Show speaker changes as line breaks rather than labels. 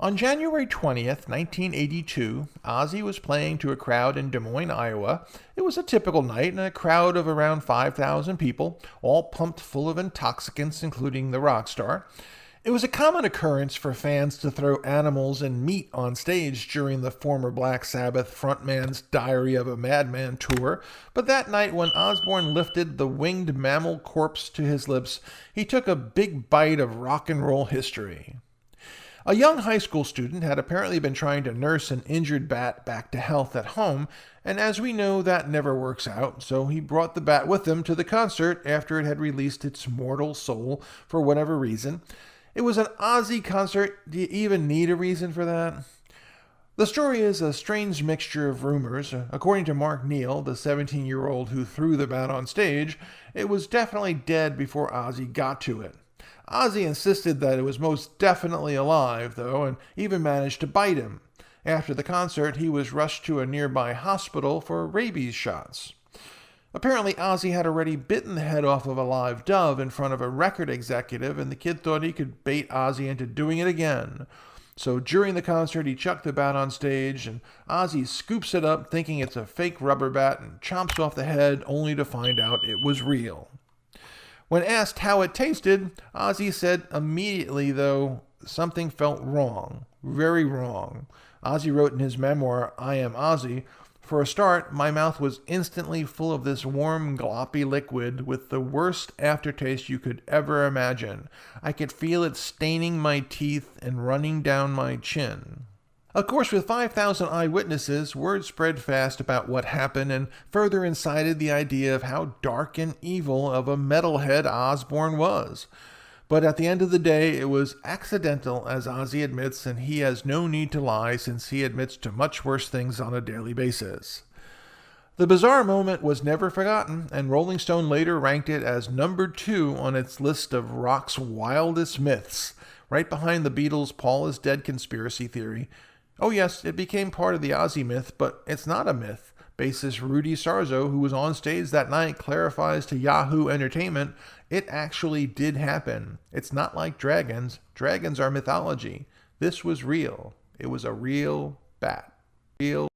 On January 20th, 1982, Ozzy was playing to a crowd in Des Moines, Iowa. It was a typical night, and a crowd of around 5,000 people, all pumped full of intoxicants, including the rock star. It was a common occurrence for fans to throw animals and meat on stage during the former Black Sabbath frontman's Diary of a Madman tour, but that night when Osbourne lifted the winged mammal corpse to his lips, he took a big bite of rock and roll history. A young high school student had apparently been trying to nurse an injured bat back to health at home, and as we know, that never works out, so he brought the bat with him to the concert after it had released its mortal soul for whatever reason. It was an Ozzy concert. Do you even need a reason for that? The story is a strange mixture of rumors. According to Mark Neal, the 17-year-old who threw the bat on stage, it was definitely dead before Ozzy got to it. Ozzy insisted that it was most definitely alive, though, and even managed to bite him. After the concert, he was rushed to a nearby hospital for rabies shots. Apparently, Ozzy had already bitten the head off of a live dove in front of a record executive, and the kid thought he could bait Ozzy into doing it again. So during the concert, he chucked the bat on stage, and Ozzy scoops it up thinking it's a fake rubber bat and chomps off the head only to find out it was real. When asked how it tasted, Ozzy said immediately, though, something felt wrong. Very wrong. Ozzy wrote in his memoir, I Am Ozzy, for a start, my mouth was instantly full of this warm, gloppy liquid with the worst aftertaste you could ever imagine. I could feel it staining my teeth and running down my chin. Of course, with 5,000 eyewitnesses, word spread fast about what happened and further incited the idea of how dark and evil of a metalhead Osbourne was. But at the end of the day, it was accidental, as Ozzy admits, and he has no need to lie since he admits to much worse things on a daily basis. The bizarre moment was never forgotten, and Rolling Stone later ranked it as number 2 on its list of rock's wildest myths, right behind the Beatles' Paul is Dead conspiracy theory. Oh yes, it became part of the Ozzy myth, but it's not a myth. Bassist Rudy Sarzo, who was on stage that night, clarifies to Yahoo Entertainment, it actually did happen. It's not like dragons. Dragons are mythology. This was real. It was a real bat. Real